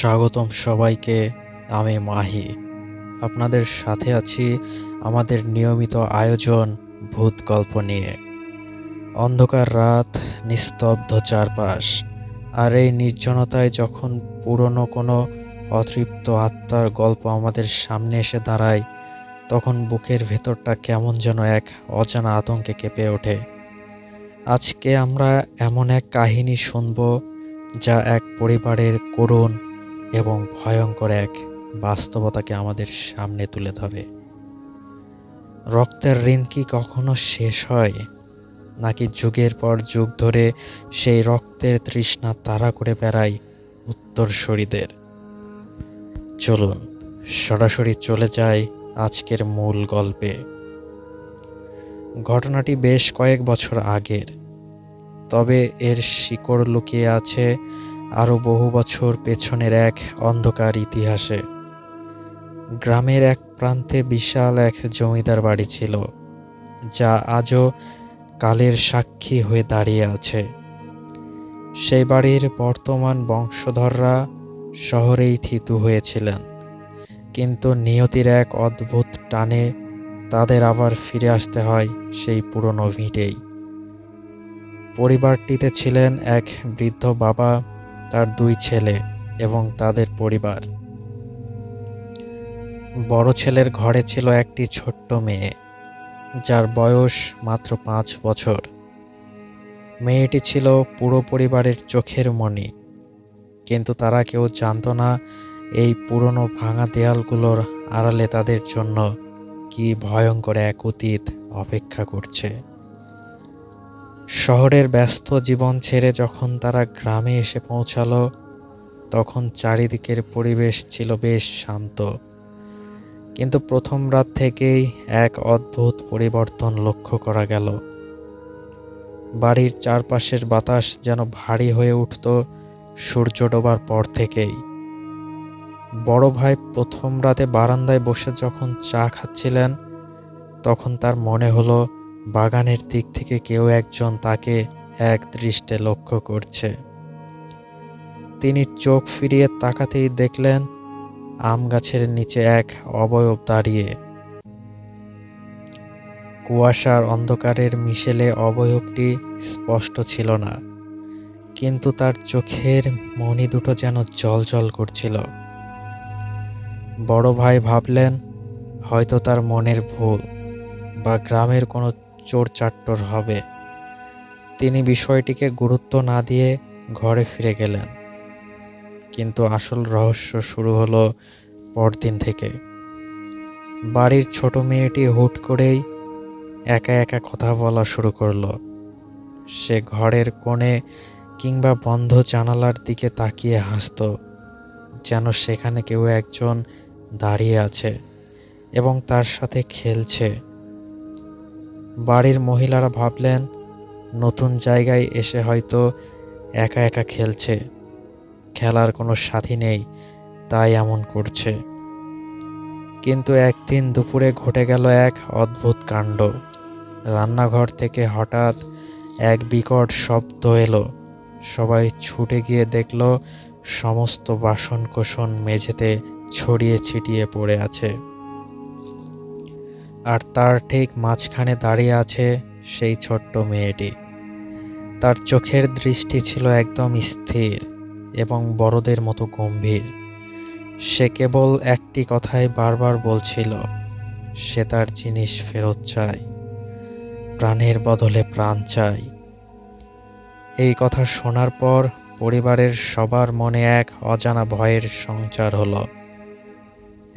স্বাগতম সবাইকে। আমি মাহি। আপনাদের সাথে আছি আমাদের নিয়মিত আয়োজন ভূত গল্প নিয়ে। অন্ধকার রাত, নিস্তব্ধ চারপাশ, আর এই নির্জনতায় যখন পুরনো কোনো অতৃপ্ত আত্মার গল্প আমাদের সামনে এসে দাঁড়ায়, তখন বুকের ভেতরটা কেমন যেন এক অজানা আতঙ্কে কেঁপে ওঠে। আজকে আমরা এমন এক কাহিনী শুনব যা এক পরিবারের করুণ এবং ভয়ঙ্কর এক বাস্তবতাকে আমাদের সামনে তুলে ধরে। রক্তের ঋণ কি কখনো শেষ হয়, নাকি যুগের পর যুগ ধরে সেই রক্তের তৃষ্ণা তাড়া করে বেড়ায় উত্তরসূরিদের? চলুন সরাসরি চলে যাই আজকের মূল গল্পে। ঘটনাটি বেশ কয়েক বছর আগের, তবে এর শিকড় লুকিয়ে আছে আরও বহু বছর পেছনের এক অন্ধকার ইতিহাসে। গ্রামের এক প্রান্তে বিশাল এক জমিদার বাড়ি ছিল, যা আজও কালের সাক্ষী হয়ে দাঁড়িয়ে আছে। সেই বাড়ির বর্তমান বংশধররা শহরেই থিতু হয়েছিলেন, কিন্তু নিয়তির এক অদ্ভুত টানে তাদের আবার ফিরে আসতে হয় সেই পুরনো ভিটেই। পরিবারটিতে ছিলেন এক বৃদ্ধ বাবা, তার দুই ছেলে এবং তাদের পরিবার। বড় ছেলের ঘরে ছিল একটি ছোট্ট মেয়ে, যার বয়স মাত্র 5 বছর। মেয়েটি ছিল পুরো পরিবারের চোখের মণি, কিন্তু তারা কেউ জানতো না এই পুরনো ভাঙা দেয়ালগুলোর আড়ালে তাদের জন্য কি ভয়ঙ্কর এক অতীত অপেক্ষা করছে। শহরের ব্যস্ত জীবন ছেড়ে যখন তারা গ্রামে এসে পৌঁছালো, তখন চারিদিকের পরিবেশ ছিল বেশ শান্ত। কিন্তু প্রথম রাত থেকেই এক অদ্ভুত পরিবর্তন লক্ষ্য করা গেল। বাড়ির চারপাশের বাতাস যেন ভারী হয়ে উঠত সূর্য ডোবার পর থেকেই। বড় ভাই প্রথম রাতে বারান্দায় বসে যখন চা খাচ্ছিলেন, তখন তার মনে হলো বাগানের দিক থেকে কেউ একজন তাকে এক দৃষ্টে লক্ষ্য করছে। তিনি চোখ ফিরিয়ে তাকাতেই দেখলেন আম গাছের নিচে এক অবয়ব দাঁড়িয়ে। কুয়াশার অন্ধকারের মিশেলে অবয়বটি স্পষ্ট ছিল না, কিন্তু তার চোখের মণি দুটো যেন জ্বলজ্বল করছিল। বড় ভাই ভাবলেন হয়তো তার মনের ভুল, বা গ্রামের কোনো চোর চাট্টর হবে। তিনি বিষয়টিকে গুরুত্ব না দিয়ে ঘরে ফিরে গেলেন। কিন্তু আসল রহস্য শুরু হলো পরদিন থেকে। বাড়ির ছোট মেয়েটি হুট করেই একা একা কথা বলা শুরু করলো। সে ঘরের কোণে কিংবা বন্ধ জানালার দিকে তাকিয়ে হাসতো, যেন সেখানে কেউ একজন দাঁড়িয়ে আছে এবং তার সাথে খেলছে। বাড়ির মহিলারা ভাবলেন নতুন জায়গায় এসে হয়তো একা একা খেলছে, খেলার কোনো সাথী নেই, তাই এমন করছে। কিন্তু একদিন দুপুরে ঘটে গেল এক অদ্ভুত কাণ্ড। রান্নাঘর থেকে হঠাৎ এক বিকট শব্দ এলো। সবাই ছুটে গিয়ে দেখল সমস্ত বাসনকোসন মেঝেতে ছড়িয়ে ছিটিয়ে পড়ে আছে, আর তার ঠিক মাঝখানে দাঁড়িয়ে আছে সেই ছোট্ট মেয়েটি। তার চোখের দৃষ্টি ছিল একদম স্থির এবং বড়দের মতো গম্ভীর। সে কেবল একটি কথাই বারবার বলছিল, সে তার জিনিস ফেরত চায়, প্রাণের বদলে প্রাণ চাই। এই কথা শোনার পর পরিবারের সবার মনে এক অজানা ভয়ের সঞ্চার হলো।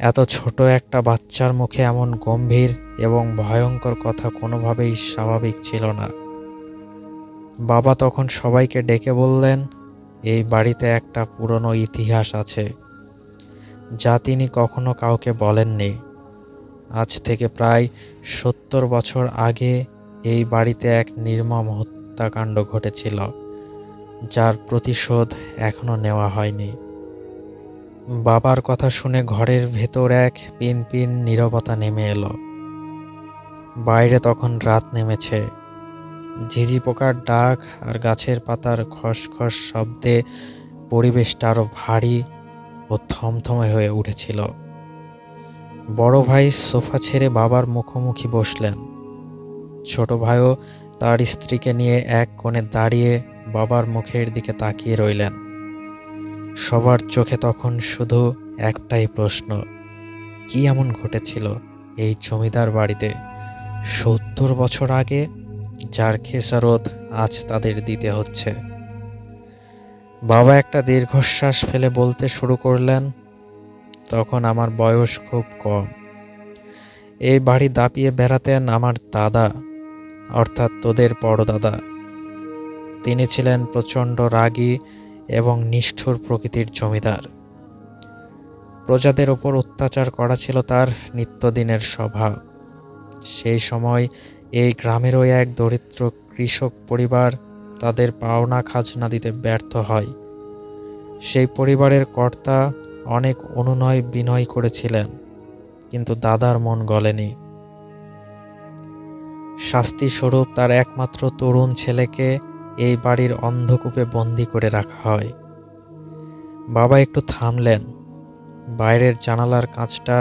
এত ছোট একটা বাচ্চার মুখে এমন গম্ভীর এবং ভয়ঙ্কর কথা কোনোভাবেই স্বাভাবিক ছিল না। বাবা তখন সবাইকে ডেকে বললেন, এই বাড়িতে একটা পুরনো ইতিহাস আছে, যা তিনি কখনো কাউকে বলেননি। আজ থেকে প্রায় 70 বছর আগে এই বাড়িতে এক নির্মম হত্যাকাণ্ড ঘটেছিল, যার প্রতিশোধ এখনো নেওয়া হয়নি। বাবার কথা শুনে ঘরের ভেতর এক পিন পিন নীরবতা নেমে এলো। বাইরে তখন রাত নেমেছে। ঝিঝি পোকার ডাক আর গাছের পাতার খসখস শব্দে পরিবেশটা আরো ভারী ও থমথমে হয়ে উঠেছিল। বড় ভাই সোফা ছেড়ে বাবার মুখোমুখি বসলেন। ছোট ভাইও তার স্ত্রীকে নিয়ে এক কোণে দাঁড়িয়ে বাবার মুখের দিকে তাকিয়ে রইলেন। সবার চোখে তখন শুধু একটাই প্রশ্ন, কি এমন ঘটেছিল এই জমিদার বাড়িতে ৭০ বছর আগে, যার খেসারত আজ তাদের দিতে হচ্ছে। বাবা একটা দীর্ঘশ্বাস ফেলে বলতে শুরু করলেন, তখন আমার বয়স খুব কম। এই বাড়ি দাপিয়ে বেড়াতেন আমার দাদা, অর্থাৎ তোদের পরদাদা। তিনি ছিলেন প্রচণ্ড রাগী এবং নিষ্ঠুর প্রকৃতির জমিদার। প্রজাদের ওপর অত্যাচার করা ছিল তার নিত্যদিনের স্বভাব। সেই সময় এই গ্রামেরও এক দরিদ্র কৃষক পরিবার তাদের পাওনা খাজনা দিতে ব্যর্থ হয়। সেই পরিবারের কর্তা অনেক অনুনয় বিনয় করেছিলেন, কিন্তু দাদার মন গলেনি। শাস্তিস্বরূপ তার একমাত্র তরুণ ছেলেকে এই বাড়ির অন্ধকূপে বন্দি করে রাখা হয়। বাবা একটু থামলেন। বাইরের জানালার কাঁচটা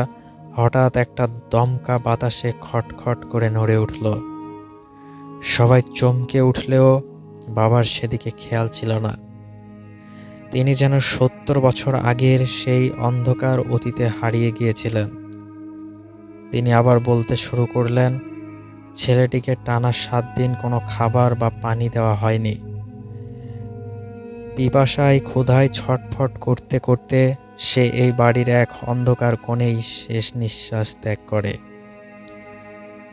হঠাৎ একটা দমকা বাতাসে খটখট করে নড়ে উঠল। সবাই চমকে উঠলেও বাবার সেদিকে খেয়াল ছিল না। তিনি যেন ৭০ বছর আগের সেই অন্ধকার অতীতে হারিয়ে গিয়েছিলেন। তিনি আবার বলতে শুরু করলেন, ছেলেটিকে টানা ৭ দিন কোনো খাবার বা পানি দেওয়া হয়নি। পিপাসায় ক্ষুধায় ছটফট করতে করতে সে এই বাড়ির এক অন্ধকার কোণেই শেষ নিঃশ্বাস ত্যাগ করে।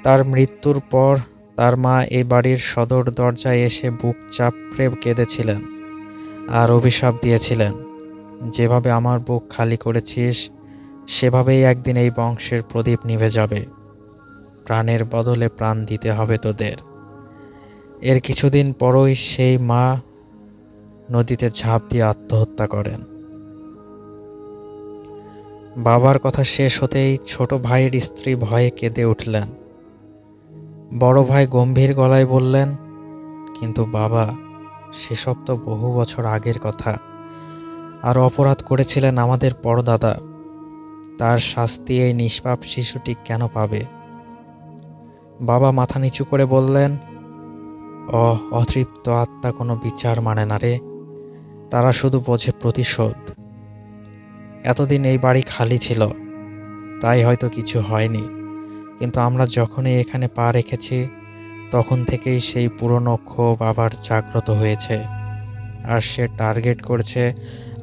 তার মৃত্যুর পর তার মা এই বাড়ির সদর দরজায় এসে বুক চাপড়ে কেঁদেছিলেন আর অভিশাপ দিয়েছিলেন, যেভাবে আমার বুক খালি করেছিস সেভাবেই একদিন এই বংশের প্রদীপ নিভে যাবে। প্রাণের বদলে প্রাণ দিতে হবে তোদের। এর কিছুদিন পরই সেই মা নদীতে ঝাঁপ দিয়ে আত্মহত্যা করেন। বাবার কথা শেষ হতেই ছোট ভাইয়ের স্ত্রী ভয়ে কেঁদে উঠলেন। বড় ভাই গম্ভীর গলায় বললেন, কিন্তু বাবা, সেসব তো বহু বছর আগের কথা। আর অপরাধ করেছিলেন আমাদের পরদাদা। তার শাস্তি এই নিষ্পাপ শিশুটি কেন পাবে? বাবা মাথা নিচু করে বললেন, অতৃপ্ত আত্মা কোনো বিচার মানে না রে, তারা শুধু বোঝে প্রতিশোধ। এতদিন এই বাড়ি খালি ছিল, তাই হয়তো কিছু হয়নি, কিন্তু আমরা যখনই এখানে পা রেখেছি তখন থেকেই সেই পুরনো ক্ষোভ আবার জাগ্রত হয়েছে। আর সে টার্গেট করছে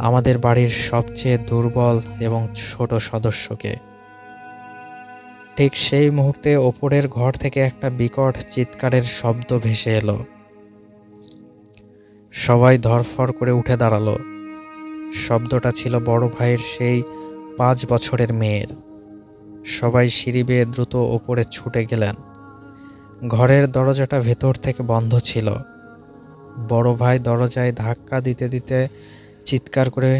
আমাদের বাড়ির সবচেয়ে দুর্বল এবং ছোট সদস্যকে। ঠিক সেই মুহূর্তে ওপরের ঘর থেকে একটা বিকট চিৎকারের শব্দ ভেসে এলো। সবাই ধরফর করে উঠে দাঁড়ালো। শব্দটা ছিল বড় ভাইয়ের সেই ৫ বছরের মেয়ের। সবাই সিঁড়ি বেয়ে দ্রুত ওপরে ছুটে গেলেন। ঘরের দরজাটা ভেতর থেকে বন্ধ ছিল। বড় ভাই দরজায় ধাক্কা দিতে দিতে চিৎকার করে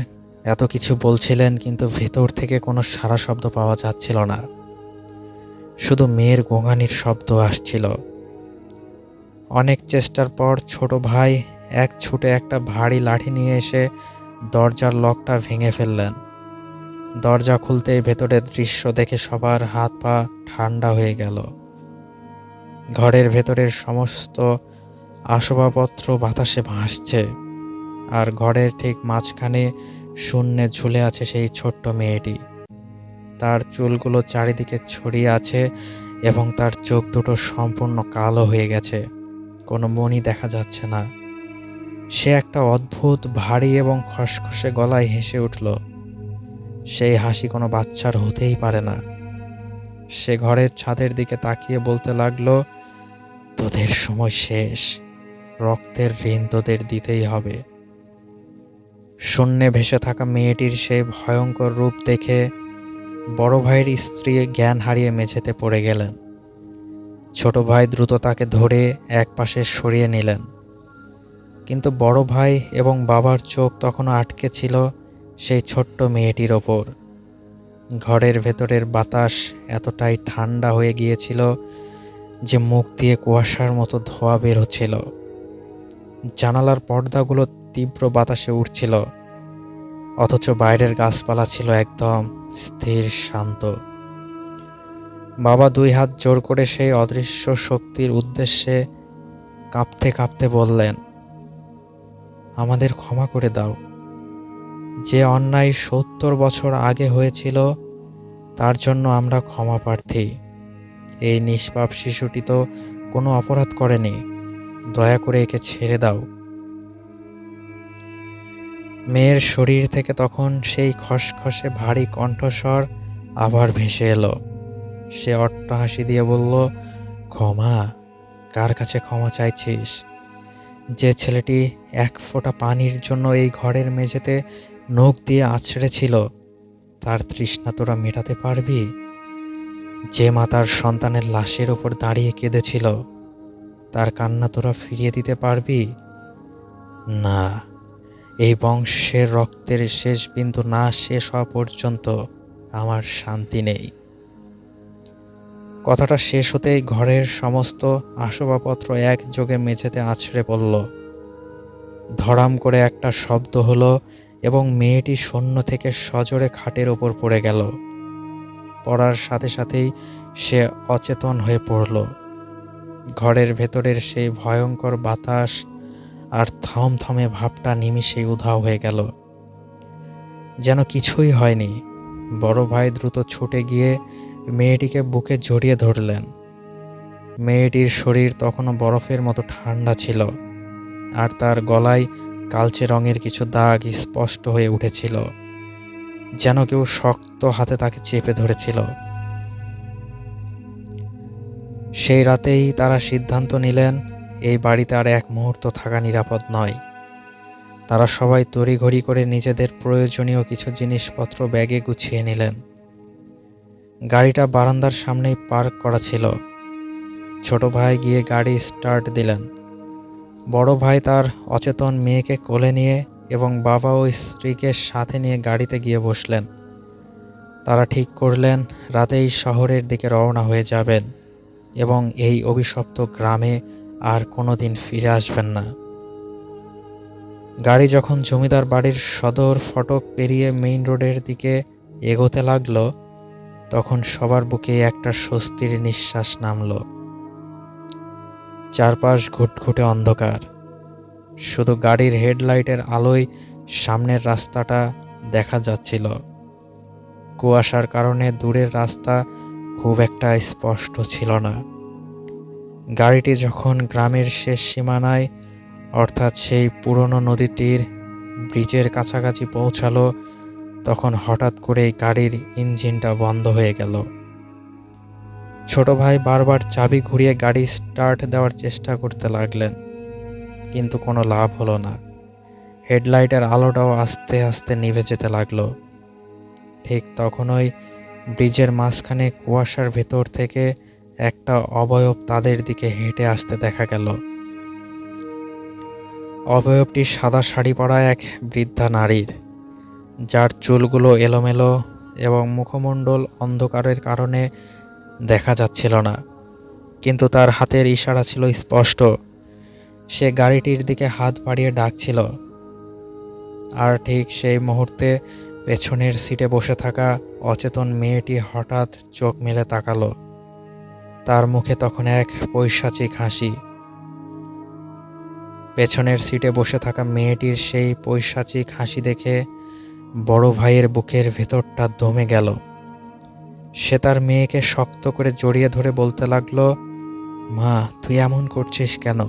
এত কিছু বলছিলেন, কিন্তু ভেতর থেকে কোনো সাড়া শব্দ পাওয়া যাচ্ছিল না। শুধু মেয়ের গোঙানির শব্দ আসছিল। অনেক চেষ্টার পর ছোট ভাই এক ছুটে একটা ভারী লাঠি নিয়ে এসে দরজার লকটা ভেঙে ফেললেন। দরজা খুলতেই ভেতরের দৃশ্য দেখে সবার হাত পা ঠান্ডা হয়ে গেল। ঘরের ভেতরের সমস্ত আসবাবপত্র বাতাসে ভাসছে, আর ঘরের ঠিক মাঝখানে শূন্যে ঝুলে আছে সেই ছোট্ট মেয়েটি। তার চুলগুলো চারিদিকে ছড়িয়ে আছে এবং তার চোখ দুটো সম্পূর্ণ কালো হয়ে গেছে, কোনো মণি দেখা যাচ্ছে না। সে একটা অদ্ভুত ভারী এবং খসখসে গলায় হেসে উঠল। সেই হাসি কোনো বাচ্চার হতেই পারে না। সে ঘরের ছাদের দিকে তাকিয়ে বলতে লাগলো, তোদের সময় শেষ, রক্তের ঋণ তোদের দিতেই হবে। শূন্যে ভেসে থাকা মেয়েটির সেই ভয়ঙ্কর রূপ দেখে বড় ভাইয়ের স্ত্রী জ্ঞান হারিয়ে মেঝেতে পড়ে গেলেন। ছোট ভাই দ্রুত তাকে ধরে একপাশে সরিয়ে নিলেন, কিন্তু বড় ভাই এবং বাবার চোখ তখনও আটকে ছিল সেই ছোট্ট মেয়েটির ওপর। ঘরের ভেতরের বাতাস এতটাই ঠান্ডা হয়ে গিয়েছিল যে মুখ দিয়ে কুয়াশার মতো ধোঁয়া বের হচ্ছিল। জানালার পর্দাগুলো তীব্র বাতাসে উঠছিল। অথচ বাইরের গাছপালা ছিল একদম স্থির, শান্ত। বাবা দুই হাত জোর করে সেই অদৃশ্য শক্তির উদ্দেশ্যে কাঁপতে কাঁপতে বললেন, আমাদের ক্ষমা করে দাও। যে অন্যায় ৭০ বছর আগে হয়েছিল তার জন্য আমরা ক্ষমা প্রার্থী। এই নিষ্পাপ শিশুটি তো কোনো অপরাধ করেনি, দয়া করে একে ছেড়ে দাও। মেয়ের শরীর থেকে তখন সেই খসখসে ভারী কণ্ঠস্বর আবার ভেসে এলো। সে অট্টহাসি দিয়ে বলল, ক্ষমা? কার কাছে ক্ষমা চাইছিস? যে ছেলেটি এক ফোঁটা পানির জন্য এই ঘরের মেঝেতে নখ দিয়ে আছড়ে ছিল, তার তৃষ্ণা তোরা মেটাতে পারবি? যে মা তার সন্তানের লাশের ওপর দাঁড়িয়ে কেঁদেছিল, তার কান্না তোরা ফিরিয়ে দিতে পারবি? না, এই বংশের রক্তের শেষ বিন্দু না শেষ হওয়া পর্যন্ত আমার শান্তি নেই। কথাটা শেষ হতেই ঘরের সমস্ত আসবাবপত্র একযোগে মেঝেতে আছড়ে পড়ল। ধড়াম করে একটা শব্দ হলো এবং মেয়েটি শূন্য থেকে সজোরে খাটের ওপর পড়ে গেল। পড়ার সাথে সাথেই সে অচেতন হয়ে পড়ল। ঘরের ভেতরের সেই ভয়ঙ্কর বাতাস আর থমথমে ভাবটা নিমিষেই উধাও হয়ে গেল, যেন কিছুই হয়নি। বড় ভাই দ্রুত ছুটে গিয়ে মেয়েটিকে বুকে জড়িয়ে ধরলেন। মেয়েটির শরীর তখনও বরফের মতো ঠান্ডা ছিল, আর তার গলায় কালচে রঙের কিছু দাগ স্পষ্ট হয়ে উঠেছিল, যেন কেউ শক্ত হাতে তাকে চেপে ধরেছিল। সেই রাতেই তারা সিদ্ধান্ত নিলেন, এই বাড়িতে আর এক মুহূর্ত থাকা নিরাপদ নয়। তারা সবাই তড়িঘড়ি করে নিজেদের প্রয়োজনীয় কিছু জিনিসপত্র ব্যাগে গুছিয়ে নিলেন। গাড়িটা বারান্দার সামনেই পার্ক করা ছিল। ছোট ভাই গিয়ে গাড়ি স্টার্ট দিলেন। বড় ভাই তার অচেতন মেয়েকে কোলে নিয়ে এবং বাবা ও স্ত্রীকে সাথে নিয়ে গাড়িতে গিয়ে বসলেন। তারা ঠিক করলেন রাতেই শহরের দিকে রওনা হয়ে যাবেন এবং এই অভিশপ্ত গ্রামে আর কোনোদিন ফিরে আসবেন না। গাড়ি যখন জমিদার বাড়ির সদর ফটক পেরিয়ে মেইন রোডের দিকে এগোতে লাগলো, তখন সবার বুকে একটা স্বস্তির নিঃশ্বাস নামল। চারপাশ ঘুটঘুটে অন্ধকার, শুধু গাড়ির হেডলাইটের আলোয় সামনের রাস্তাটা দেখা যাচ্ছিল। কুয়াশার কারণে দূরের রাস্তা খুব একটা স্পষ্ট ছিল না। গাড়িটি যখন গ্রামের শেষ সীমানায়, অর্থাৎ সেই পুরনো নদীটির ব্রিজের কাছাকাছি পৌঁছালো, তখন হঠাৎ করেই গাড়ির ইঞ্জিনটা বন্ধ হয়ে গেল। ছোট ভাই বারবার চাবি ঘুরিয়ে গাড়ি স্টার্ট দেওয়ার চেষ্টা করতে লাগলেন, কিন্তু কোনো লাভ হলো না। হেডলাইটের আলোটাও আস্তে আস্তে নিভে যেতে লাগলো। ঠিক তখনই ব্রিজের মাঝখানে কুয়াশার ভেতর থেকে একটা অবয়ব তাদের দিকে হেঁটে আসতে দেখা গেল। অবয়বটি সাদা শাড়ি পরা এক বৃদ্ধা নারীর, যার চুলগুলো এলোমেলো এবং মুখমণ্ডল অন্ধকারের কারণে দেখা যাচ্ছিল না, কিন্তু তার হাতের ইশারা ছিল স্পষ্ট। সে গাড়িটির দিকে হাত বাড়িয়ে ডাকছিল। আর ঠিক সেই মুহূর্তে পেছনের সিটে বসে থাকা অচেতন মেয়েটি হঠাৎ চোখ মেলে তাকালো। তার মুখে তখন এক পৈশাচিক হাসি। পেছনের সিটে বসে থাকা মেয়েটির সেই পৈশাচিক হাসি দেখে বড় ভাইয়ের বুকের ভেতরটা দমে গেল। সে তার মেয়েকে শক্ত করে জড়িয়ে ধরে বলতে লাগলো, মা, তুই এমন করছিস কেন?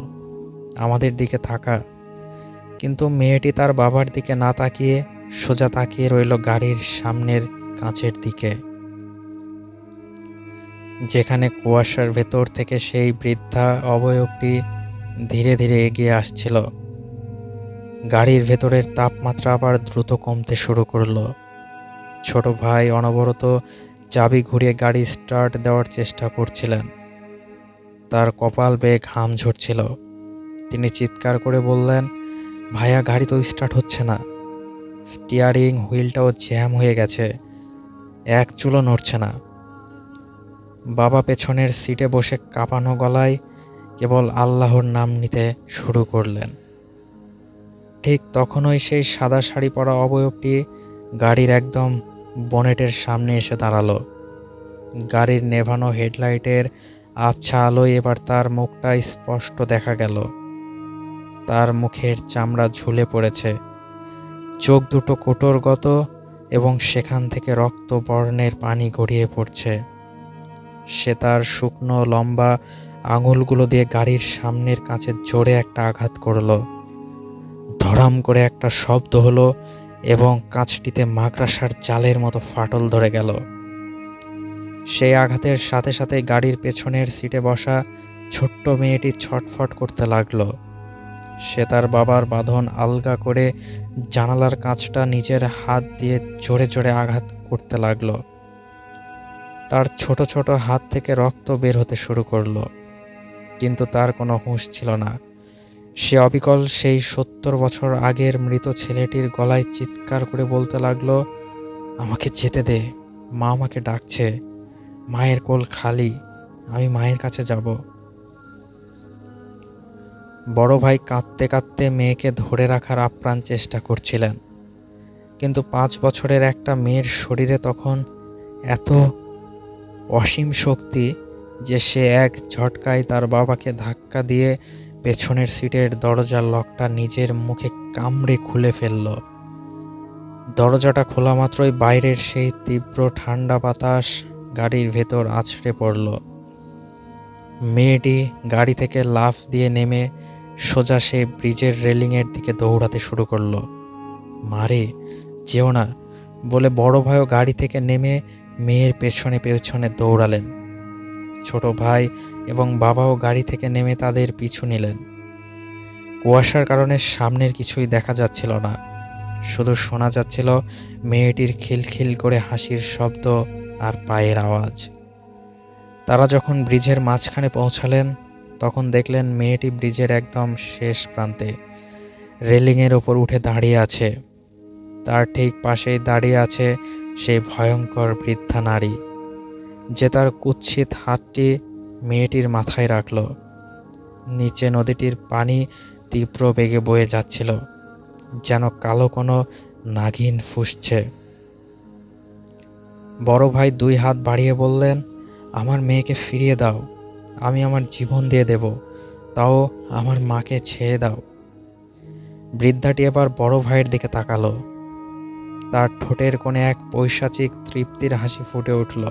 আমাদের দিকে তাকা। কিন্তু মেয়েটি তার বাবার দিকে না তাকিয়ে সোজা তাকিয়ে রইল গাড়ির সামনের কাঁচের দিকে, যেখানে কুয়াশার ভেতর থেকে সেই বৃদ্ধা অবয়বটি ধীরে ধীরে এগিয়ে আসছিল। গাড়ির ভেতরের তাপমাত্রা আবার দ্রুত কমতে শুরু করলো। ছোট ভাই অনবরত চাবি ঘুরিয়ে গাড়ি স্টার্ট দেওয়ার চেষ্টা করছিলেন। তার কপাল বেয়ে ঘাম ঝরছিল। তিনি চিৎকার করে বললেন, ভাইয়া, গাড়ি তো স্টার্ট হচ্ছে না। স্টিয়ারিং হুইলটাও জ্যাম হয়ে গেছে, এক চুলও নড়ছে না। বাবা পেছনের সিটে বসে কাঁপানো গলায় কেবল আল্লাহর নাম নিতে শুরু করলেন। ঠিক তখনই সেই সাদা শাড়ি পরা অবয়বটি গাড়ির একদম বনেটের সামনে এসে দাঁড়ালো। গাড়ির নেভানো হেডলাইটের আবছা আলোয় এবার তার মুখটা স্পষ্ট দেখা গেল। তার মুখের চামড়া ঝুলে পড়েছে, চোখ দুটো কোটরগত এবং সেখান থেকে রক্ত বর্ণের পানি গড়িয়ে পড়ছে। সে তার শুকনো লম্বা আঙুলগুলো দিয়ে গাড়ির সামনের কাঁচে জোরে একটা আঘাত করলো। ধড়াম করে একটা শব্দ হলো এবং কাঁচটিতে মাকড়াসার জালের মতো ফাটল ধরে গেল। সেই আঘাতের সাথে সাথে গাড়ির পেছনের সিটে বসা ছোট্ট মেয়েটি ছটফট করতে লাগলো। সে তার বাবার বাঁধন আলগা করে জানালার কাঁচটা নিজের হাত দিয়ে জোরে জোরে আঘাত করতে লাগলো। তার ছোট ছোট হাত থেকে রক্ত বের হতে শুরু করলো, কিন্তু তার কোনো হুঁশ ছিল না। সে অবিকল সেই ৭০ বছর আগের মৃত ছেলেটির গলায় চিৎকার করে বলতে লাগলো, আমাকে যেতে দে, মা আমাকে ডাকছে, মায়ের কোল খালি, আমি মায়ের কাছে যাব। বড় ভাই কাঁদতে কাঁদতে মেয়েকে ধরে রাখার আপ্রাণ চেষ্টা করছিলেন, কিন্তু ৫ বছরের একটা মেয়ের শরীরে তখন এত অসীম শক্তি যে সে এক ঝটকায় তার বাবাকে ধাক্কা দিয়ে পেছনের সিটের দরজার লকটা নিজের মুখে কামড়ে খুলে ফেলল। দরজাটা খোলা মাত্রই বাইরের সেই তীব্র ঠান্ডা বাতাস গাড়ির ভেতর আছড়ে পড়ল। মেয়েটি গাড়ি থেকে লাফ দিয়ে নেমে সোজা সে ব্রিজের রেলিংয়ের দিকে দৌড়াতে শুরু করলো। মারে, যেও না বলে বড় ভাইও গাড়ি থেকে নেমে মেয়ের পেছনে পেছনে দৌড়ালেন। ছোট ভাই এবং বাবাও গাড়ি থেকে নেমে তাদের পিছু নিলেন। কুয়াশার কারণে সামনের কিছুই দেখা যাচ্ছিল না, শুধু শোনা যাচ্ছিল মেয়েটির খিলখিল করে হাসির শব্দ আর পায়ের আওয়াজ। তারা যখন ব্রিজের মাঝখানে পৌঁছালেন তখন দেখলেন মেয়েটি ব্রিজের একদম শেষ প্রান্তে রেলিংয়ের ওপর উঠে দাঁড়িয়ে আছে। তার ঠিক পাশেই দাঁড়িয়ে আছে সেই ভয়ঙ্কর বৃদ্ধা নারী, যে তার কুৎসিত হাতটি মেয়েটির মাথায় রাখল। নিচে নদীটির পানি তীব্র বেগে বয়ে যাচ্ছিল, যেন কালো কোনো নাগিন ফুঁসছে। বড় ভাই ২ হাত বাড়িয়ে বললেন, আমার মেয়েকে ফিরিয়ে দাও, আমি আমার জীবন দিয়ে দেব, তাও আমার মাকে ছেড়ে দাও। বৃদ্ধাটি এবার বড় ভাইয়ের দিকে তাকালো। তার ঠোঁটের কোণে এক পৈশাচিক তৃপ্তির হাসি ফুটে উঠল।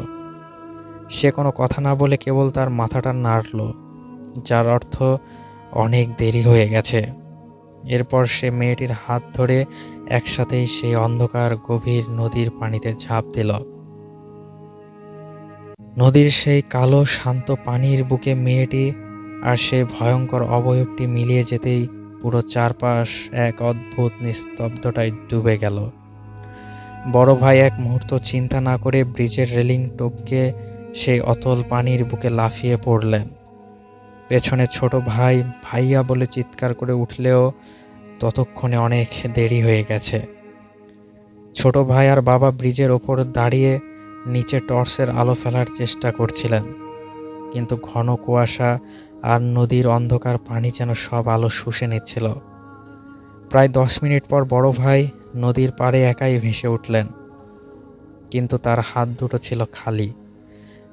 সে কোনো কথা না বলে কেবল তার মাথাটা নাড়ল, যার অর্থ অনেক দেরি হয়ে গেছে। এরপর সে মেয়েটির হাত ধরে একসাথেই সেই অন্ধকার গভীর নদীর পানিতে ঝাঁপ দিল। নদীর সেই কালো শান্ত পানির বুকে মেয়েটি আর সেই ভয়ঙ্কর অবয়বটি মিলিয়ে যেতেই পুরো চারপাশ এক অদ্ভুত নিস্তব্ধতায় ডুবে গেল। বড় ভাই এক মুহূর্ত চিন্তা না করে ব্রিজের রেলিং টপকে সেই অতল পানির বুকে লাফিয়ে পড়লেন। পেছনে ছোট ভাই ভাইয়া বলে চিৎকার করে উঠলেও ততক্ষণে অনেক দেরি হয়ে গেছে। ছোট ভাই আর বাবা ব্রিজের ওপর দাঁড়িয়ে নিচে টর্চের আলো ফেলার চেষ্টা করছিলেন, কিন্তু ঘন কুয়াশা আর নদীর অন্ধকার পানি যেন সব আলো শুষে নিচ্ছিল। প্রায় 10 মিনিট পর বড় ভাই নদীর পাড়ে একাই ভেসে উঠলেন, কিন্তু তার হাত দুটো ছিল খালি।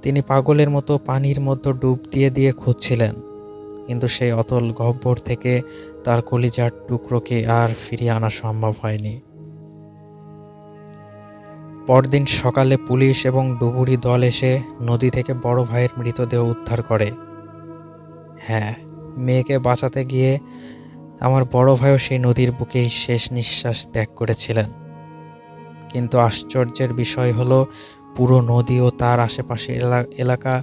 তিনি পাগলের মতো পানির মধ্যে ডুব দিয়ে দিয়ে খুঁজছিলেন, কিন্তু সেই অতল গহ্বর থেকে তার কলিজার টুকরোকে আর ফিরিয়ে আনা সম্ভব হয়নি। পরদিন সকালে পুলিশ এবং ডুবুরি দল এসে নদী থেকে বড় ভাইয়ের মৃতদেহ উদ্ধার করে। হ্যাঁ, মেয়েকে বাঁচাতে গিয়ে আমার বড় ভাইও সেই নদীর বুকেই শেষ নিঃশ্বাস ত্যাগ করেছিলেন। কিন্তু আশ্চর্যের বিষয় হলো, পুরো নদী ও তার আশেপাশের এলাকা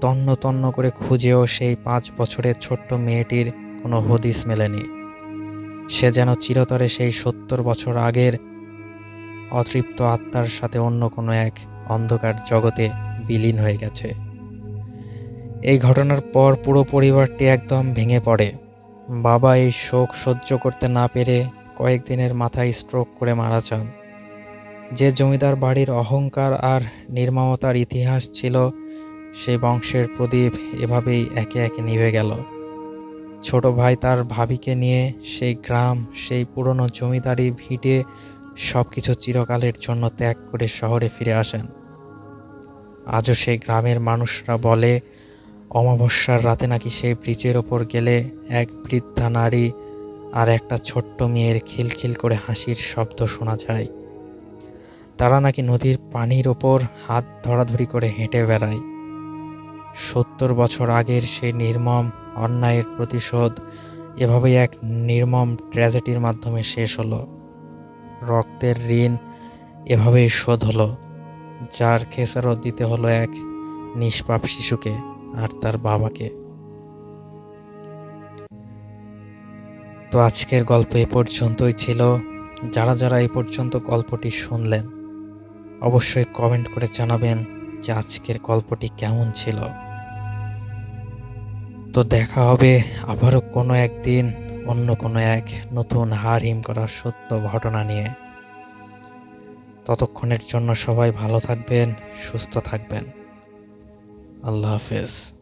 তন্ন তন্ন করে খুঁজেও সেই ৫ বছরের ছোট্ট মেয়েটির কোনো হদিস মেলেনি। সে যেন চিরতরে সেই ৭০ বছর আগের অতৃপ্ত আত্মার সাথে অন্য কোনো এক অন্ধকার জগতে বিলীন হয়ে গেছে। এই ঘটনার পর পুরো পরিবারটি একদম ভেঙে পড়ে। বাবা এই শোক সহ্য করতে না পেরে কয়েকদিনের মাথায় স্ট্রোক করে মারা যান। যে জমিদার বাড়ির অহংকার আর নির্মমতার ইতিহাস ছিল, সেই বংশের প্রদীপ এভাবেই একে একে নিভে গেল। ছোট ভাই তার ভাবিকে নিয়ে সেই গ্রাম, সেই পুরনো জমিদারি ভিটে সব কিছু চিরকালের জন্য ত্যাগ করে শহরে ফিরে আসেন। আজও সেই গ্রামের মানুষরা বলে অমাবস্যার রাতে নাকি সেই ব্রিজের ওপর গেলে এক বৃদ্ধা নারী আর একটা ছোট্ট মেয়ের খিলখিল করে হাসির শব্দ শোনা যায়। তারা নাকি নদীর পানির ওপর হাত ধরাধরি করে হেঁটে বেড়ায়। ৭০ বছর আগের সেই নির্মম অন্যায়ের প্রতিশোধ এভাবেই এক নির্মম ট্র্যাজেডির মাধ্যমে শেষ হলো। রক্তের ঋণ এভাবেই শোধ হলো, যার খেসারত দিতে হলো এক নিষ্পাপ শিশুকে আর তার বাবাকে। তো আজকের গল্প এ পর্যন্তই ছিল। যারা যারা এই পর্যন্ত গল্পটি শুনলেন অবশ্যই কমেন্ট করে জানাবেন যে আজকের গল্পটি কেমন ছিল। তো দেখা হবে আবারও কোনো একদিন অন্য কোনো এক নতুন হাড় হিম করা সত্য ঘটনা নিয়ে। ততক্ষণের জন্য সবাই ভালো থাকবেন, সুস্থ থাকবেন। আল্লাহ হাফেজ।